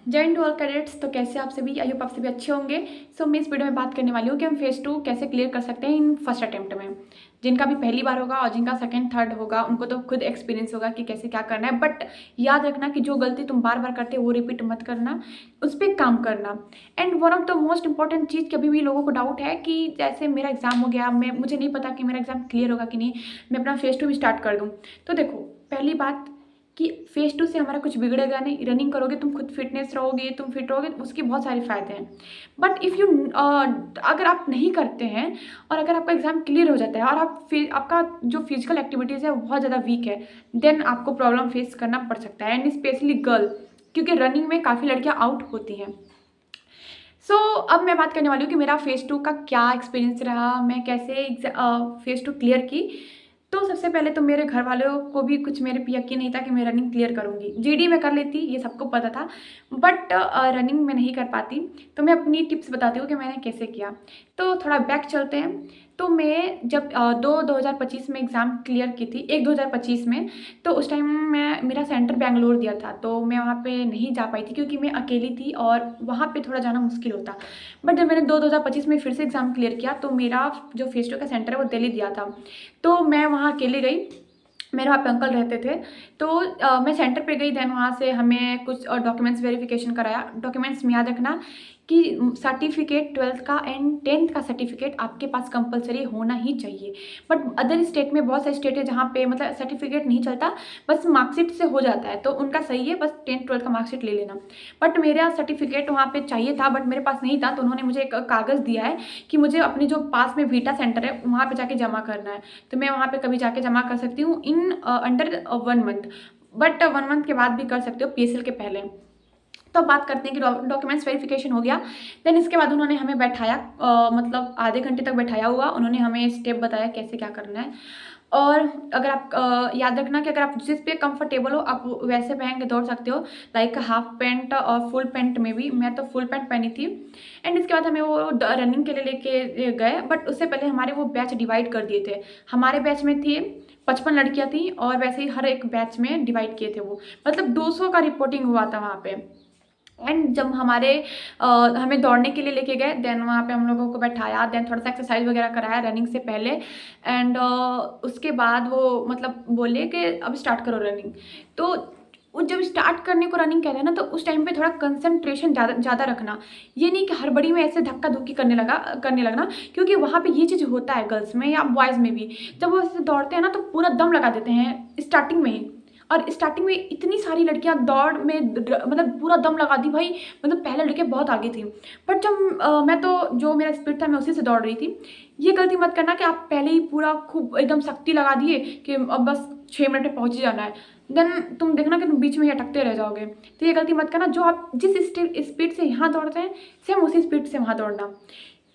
जय Hind to all cadets. तो कैसे आप सभी, आई होप आप सभी अच्छे होंगे। मैं इस वीडियो में बात करने वाली हूँ कि हम फेज 2 कैसे क्लियर कर सकते हैं इन फर्स्ट अटेम्प्ट में। जिनका भी पहली बार होगा और जिनका सेकंड थर्ड होगा उनको तो खुद एक्सपीरियंस होगा कि कैसे क्या करना है। बट याद रखना कि जो गलती तुम बार बार करते हो वो रिपीट मत करना, उस पर काम करना। And one of the most important चीज़, कभी भी लोगों को डाउट है कि जैसे मेरा एग्जाम हो गया, मुझे नहीं पता कि मेरा एग्जाम क्लियर होगा कि नहीं, मैं अपना फेज 2 भी स्टार्ट कर दूँ। तो देखो, पहली बात कि फेज 2 से हमारा कुछ बिगड़ेगा नहीं। रनिंग करोगे, तुम खुद फिटनेस रहोगे, तुम फिट रहोगे, उसके बहुत सारे फायदे हैं। बट इफ़ यू अगर आप नहीं करते हैं और अगर आपका एग्जाम क्लियर हो जाता है और आपका जो फिजिकल एक्टिविटीज़ है वो बहुत ज़्यादा वीक है, देन आपको प्रॉब्लम फेस करना पड़ सकता है। एंड स्पेशली गर्ल, क्योंकि रनिंग में काफ़ी लड़कियां आउट होती हैं। अब मैं बात करने वाली हूँ कि मेरा फेज 2 का क्या एक्सपीरियंस रहा, मैं कैसे फेज 2 क्लियर की। तो सबसे पहले तो मेरे घर वालों को भी कुछ मेरे पे यकीन नहीं था कि मैं रनिंग क्लियर करूँगी। जीडी में कर लेती, ये सबको पता था, बट रनिंग में नहीं कर पाती। तो मैं अपनी टिप्स बताती हूँ कि मैंने कैसे किया। तो थोड़ा बैक चलते हैं। तो मैं जब 2025 में एग्ज़ाम क्लियर की थी, 2025 में, तो उस टाइम मैं मेरा सेंटर बेंगलोर दिया था, तो मैं वहाँ पे नहीं जा पाई थी क्योंकि मैं अकेली थी और वहाँ पे थोड़ा जाना मुश्किल होता। बट जब मैंने 2025 में फिर से एग्ज़ाम क्लियर किया तो मेरा जो फेज 2 का सेंटर है वो दिल्ली दिया था। तो मैं वहाँ अकेले गई, मेरे वहाँ पे अंकल रहते थे। तो मैं सेंटर पे गई, देन वहाँ से हमें कुछ डॉक्यूमेंट्स वेरिफिकेशन कराया। डॉक्यूमेंट्स में याद रखना कि सर्टिफिकेट 12th का एंड 10th का सर्टिफिकेट आपके पास कंपलसरी होना ही चाहिए। बट अदर स्टेट में, बहुत सारे स्टेट है जहाँ पे मतलब सर्टिफिकेट नहीं चलता, बस मार्कशीट से हो जाता है, तो उनका सही है, बस 10th 12th का मार्कशीट ले लेना। बट मेरा सर्टिफिकेट वहाँ पे चाहिए था, बट मेरे पास नहीं था, तो उन्होंने मुझे एक कागज़ दिया है कि मुझे अपने जो पास में वीटा सेंटर है वहाँ पे जाके जमा करना है। तो मैं वहाँ पे कभी जाके जमा कर सकती हूँ in under 1 month. But 1 month के बाद भी कर सकते हो, पीएसएल के पहले। तो अब बात करते हैं कि डॉक्यूमेंट्स वेरिफिकेशन हो गया। देन इसके बाद उन्होंने हमें बैठाया, मतलब आधे घंटे तक बैठाया हुआ। उन्होंने हमें स्टेप बताया कैसे क्या करना है। और अगर आप याद रखना कि अगर आप जिस पे कंफर्टेबल हो आप वैसे पहन के दौड़ सकते हो, लाइक हाफ पैंट और फुल पैंट में भी। मैं तो फुल पैंट पहनी थी। एंड इसके बाद हमें वो रनिंग के लिए लेके गए, बट उससे पहले हमारे वो बैच डिवाइड कर दिए थे। हमारे बैच में थी 55 लड़कियां थी और वैसे ही हर एक बैच में डिवाइड किए थे वो, मतलब 200 का रिपोर्टिंग हुआ था वहाँ पे। एंड जब हमें दौड़ने के लिए लेके गए, देन वहाँ पे हम लोगों को बैठाया, देन थोड़ा सा एक्सरसाइज वगैरह कराया रनिंग से पहले। एंड उसके बाद वो मतलब बोले कि अब स्टार्ट करो रनिंग। तो वो जब स्टार्ट करने को रनिंग कहते हैं ना, तो उस टाइम पे थोड़ा कंसंट्रेशन ज़्यादा रखना। ये नहीं कि हड़बड़ी में ऐसे धक्का धुक्की करने लगना, क्योंकि वहाँ पे ये चीज़ होता है गर्ल्स में या बॉयज़ में भी। जब वो ऐसे दौड़ते हैं ना तो पूरा दम लगा देते हैं स्टार्टिंग में ही। और स्टार्टिंग में इतनी सारी लड़कियां दौड़ में मतलब पूरा दम लगा दी भाई, मतलब पहले लड़कियां बहुत आगे थी। बट जब मैं तो जो मेरा स्पीड था मैं उसी से दौड़ रही थी। ये गलती मत करना कि आप पहले ही पूरा खूब एकदम शक्ति लगा दिए कि अब बस 6 मिनट में पहुंच ही जाना है। देन तुम देखना कि तुम बीच में ही अटकते रह जाओगे। तो ये गलती मत करना। जो आप जिस स्पीड से यहाँ दौड़ते हैं, सेम उसी स्पीड से वहाँ दौड़ना।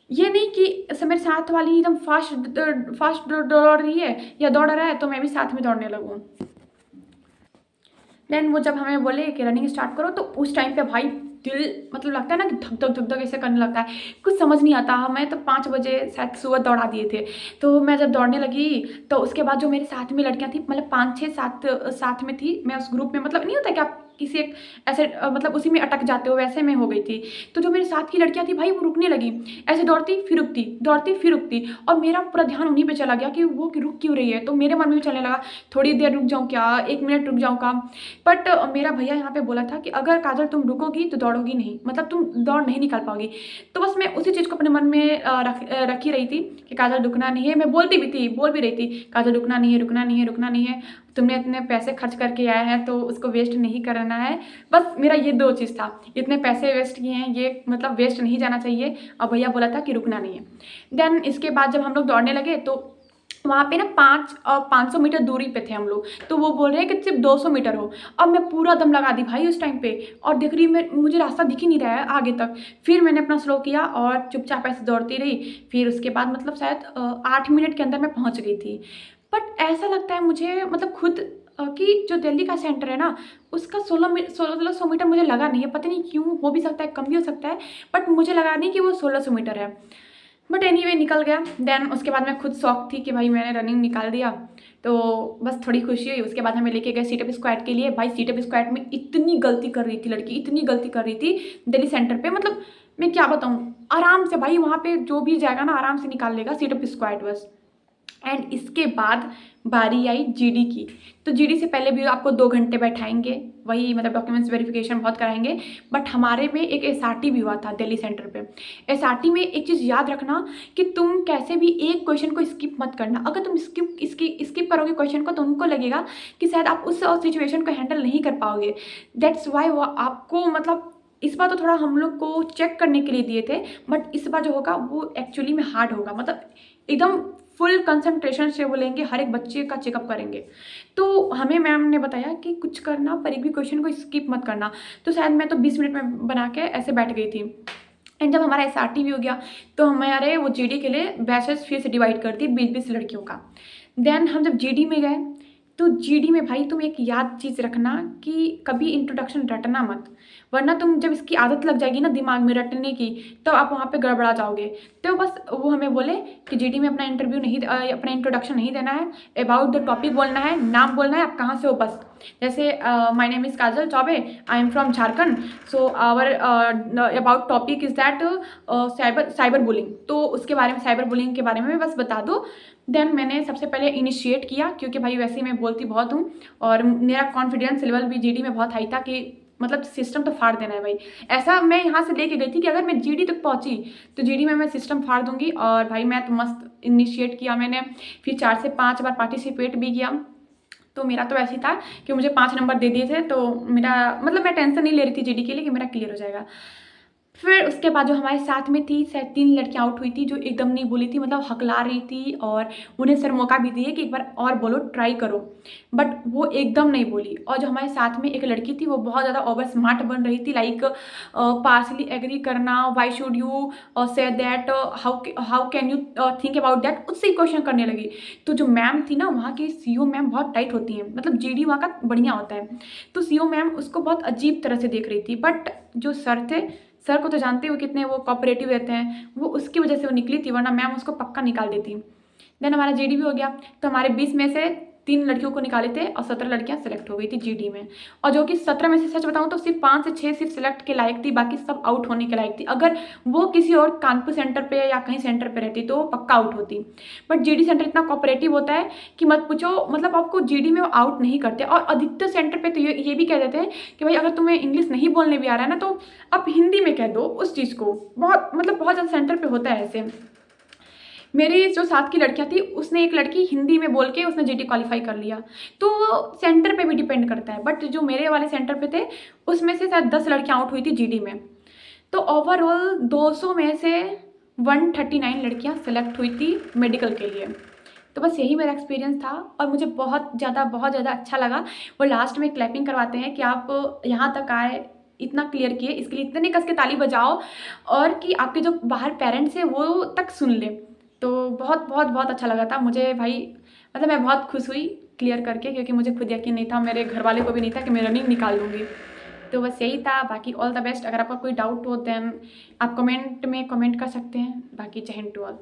ये नहीं कि ऐसे मेरे साथ वाली एकदम फास्ट दौड़ रही है या दौड़ रहा है तो मैं भी साथ में दौड़ने लगूँ। देन वो जब हमें बोले कि रनिंग स्टार्ट करो, तो उस टाइम पे भाई दिल मतलब लगता है ना कि धक धक धक धक ऐसे करने लगता है। कुछ समझ नहीं आता। हमें तो 5 बजे शायद सुबह दौड़ा दिए थे। तो मैं जब दौड़ने लगी तो उसके बाद जो मेरे साथ में लड़कियां थी, मतलब 5 6 7 साथ में थी मैं उस ग्रुप में। मतलब नहीं होता कि आप किसी एक ऐसे मतलब उसी में अटक जाते हो, वैसे में हो गई थी। तो जो मेरे साथ की लड़कियां थी भाई वो रुकने लगी, ऐसे दौड़ती फिर रुकती, दौड़ती फिर रुकती। और मेरा पूरा ध्यान उन्हीं पे चला गया कि वो रुक क्यों रही है। तो मेरे मन में भी चलने लगा थोड़ी देर रुक जाऊँ क्या, 1 मिनट रुक जाऊँ का। बट मेरा भैया यहाँ पे बोला था कि अगर काजल तुम रुकोगी तो दौड़ोगी नहीं, मतलब तुम दौड़ नहीं निकाल पाओगी। तो बस मैं उसी चीज़ को अपने मन में रखी रही थी कि काजल रुकना नहीं है। मैं बोलती भी थी, बोल भी रही थी, काजल रुकना नहीं है, रुकना नहीं है, रुकना नहीं है। तुमने इतने पैसे खर्च करके आए हैं तो उसको वेस्ट नहीं करना है। बस मेरा ये 2 चीज़ था, इतने पैसे वेस्ट किए हैं, ये मतलब वेस्ट नहीं जाना चाहिए। और भैया बोला था कि रुकना नहीं है। देन इसके बाद जब हम लोग दौड़ने लगे तो वहाँ पे ना 500 मीटर दूरी पे थे हम लोग। तो वो बोल रहे हैं कि सिर्फ 200 मीटर हो। अब मैं पूरा दम लगा दी भाई उस टाइम पे। और देख रही मैं, मुझे रास्ता दिख ही नहीं रहा है आगे तक। फिर मैंने अपना स्लो किया और चुपचाप ऐसे दौड़ती रही। फिर उसके बाद मतलब शायद 8 मिनट के अंदर मैं पहुँच गई थी। बट ऐसा लगता है मुझे मतलब खुद कि जो दिल्ली का सेंटर है ना, उसका 1600 मीटर मुझे लगा नहीं है। पता नहीं क्यों, हो भी सकता है कम भी हो सकता है, बट मुझे लगा नहीं कि वो 1600 मीटर है। बट एनीवे निकल गया। देन उसके बाद मैं खुद शौक थी कि भाई मैंने रनिंग निकाल दिया। तो बस थोड़ी खुशी हुई। उसके बाद हमें लेके गए सीटअप स्क्वाड के लिए। भाई सीटअप स्क्वाड में इतनी गलती कर रही थी लड़की, इतनी गलती कर रही थी दिल्ली सेंटर पे, मतलब मैं क्या बताऊँ। आराम से भाई वहाँ पे जो भी जाएगा ना आराम से निकाल लेगा सीटअप स्क्वाड बस। एंड इसके बाद बारी आई जीडी की। तो जीडी से पहले भी आपको 2 घंटे बैठाएंगे, वही मतलब डॉक्यूमेंट्स वेरिफिकेशन बहुत कराएंगे। बट हमारे में एक एसआरटी भी हुआ था दिल्ली सेंटर पे। एसआरटी में एक चीज़ याद रखना कि तुम कैसे भी एक क्वेश्चन को स्किप मत करना। अगर तुम स्किप करोगे क्वेश्चन को तो उनको लगेगा कि शायद आप उस सिचुएशन को हैंडल नहीं कर पाओगे। दैट्स वाई वो आपको मतलब इस बार तो थोड़ा हम लोग को चेक करने के लिए दिए थे, बट इस बार जो होगा वो एक्चुअली में हार्ड होगा। मतलब एकदम फुल कंसंट्रेशन से बोलेंगे, हर एक बच्चे का चेकअप करेंगे। तो हमें मैम ने बताया कि कुछ करना पर एक भी क्वेश्चन को स्किप मत करना। तो शायद मैं तो 20 मिनट में बना के ऐसे बैठ गई थी। एंड जब हमारा एसआरटी भी हो गया तो हमारे वो जीडी के लिए बैचेस फिर से डिवाइड कर दी 20-20 लड़कियों का। देन हम जब जीडी में गए तो जीडी में भाई तुम एक याद चीज़ रखना कि कभी इंट्रोडक्शन रटना मत, वरना तुम जब इसकी आदत लग जाएगी ना दिमाग में रटने की, तो आप वहाँ पे गड़बड़ा जाओगे। तो बस वो हमें बोले कि जीडी में अपना अपना इंट्रोडक्शन नहीं देना है, अबाउट द टॉपिक बोलना है, नाम बोलना है, आप कहाँ से हो बस। जैसे my name is Kajal Chaubey, I am from Jharkhand, so our about topic is that cyber bullying. तो उसके बारे में, साइबर बुलिंग के बारे में बस बता दो। देन मैंने सबसे पहले इनिशिएट किया, क्योंकि भाई वैसे ही मैं बोलती बहुत हूँ और मेरा कॉन्फिडेंस लेवल भी जीडी में बहुत हाई था कि मतलब सिस्टम तो फाड़ देना है भाई। ऐसा मैं यहाँ से लेके गई थी कि अगर मैं जीडी तक पहुँची तो जीडी में मैं सिस्टम फाड़ दूंगी। और भाई मैं तो मस्त इनिशिएट किया मैंने, फिर 4 से 5 बार पार्टिसिपेट भी किया। तो मेरा तो ऐसे ही था कि मुझे 5 नंबर दे दिए थे, तो मेरा मतलब मैं टेंशन नहीं ले रही थी जीडी के लिए कि मेरा क्लियर हो जाएगा। फिर उसके बाद जो हमारे साथ में थी शायद 3 लड़कियां आउट हुई थी जो एकदम नहीं बोली थी, मतलब हकला रही थी और उन्हें सर मौका भी दिए कि एक बार और बोलो, ट्राई करो, बट वो एकदम नहीं बोली। और जो हमारे साथ में एक लड़की थी वो बहुत ज़्यादा ओवर स्मार्ट बन रही थी, लाइक पार्सली एग्री करना, why should you say that, how can you think about that, उससे ही क्वेश्चन करने लगी। तो जो मैम थी ना वहाँ की सीओ मैम बहुत टाइट होती हैं, मतलब जीडी वहाँ का बढ़िया होता है। तो सीओ मैम उसको बहुत अजीब तरह से देख रही थी, बट जो सर थे, सर को तो जानते हो कितने वो कोऑपरेटिव रहते हैं, वो उसकी वजह से वो निकली थी, वरना मैम उसको पक्का निकाल देती। देन हमारा जीडी भी हो गया। तो हमारे 20 में से 3 लड़कियों को निकाले थे और 17 लड़कियां सेलेक्ट हो गई थी जीडी में। और जो कि 17 में से सच बताऊं तो सिर्फ 5 से 6 सिर्फ सेलेक्ट के लायक थी, बाकी सब आउट होने के लायक थी। अगर वो किसी और कानपुर सेंटर पे या कहीं सेंटर पे रहती तो वो पक्का आउट होती। बट जीडी सेंटर इतना कोऑपरेटिव होता है कि मत पूछो, मतलब आपको जीडी में वो आउट नहीं करते। और अधिकतर सेंटर पे तो ये भी कह देते हैं कि भाई अगर तुम्हें इंग्लिश नहीं बोलने भी आ रहा है ना तो आप हिंदी में कह दो उस चीज़ को। बहुत मतलब बहुत ज़्यादा सेंटर पे होता है ऐसे। मेरी जो साथ की लड़कियां थी उसने एक लड़की हिंदी में बोल के उसने जीडी क्वालिफाई कर लिया। तो सेंटर पे भी डिपेंड करता है, बट जो मेरे वाले सेंटर पे थे उसमें से शायद 10 लड़कियां आउट हुई थी जीडी में। तो ओवरऑल 200 में से 139 लड़कियां सेलेक्ट हुई थी मेडिकल के लिए। तो बस यही मेरा एक्सपीरियंस था और मुझे बहुत ज़्यादा अच्छा लगा। वो लास्ट में क्लैपिंग करवाते हैं कि आप यहाँ तक आए, इतना क्लियर किए, इसके लिए इतने कस के ताली बजाओ और कि आपके जो बाहर पेरेंट्स हैं वो तक सुन ले। तो बहुत अच्छा लगा था मुझे भाई, मतलब मैं बहुत खुश हुई क्लियर करके, क्योंकि मुझे खुद यकीन नहीं था, मेरे घर वाले को भी नहीं था कि मैं रनिंग निकाल लूँगी। तो बस यही था। बाकी ऑल द बेस्ट। अगर आपका कोई डाउट हो देन आप कमेंट में कमेंट कर सकते हैं। बाकी जय हिंद टू ऑल।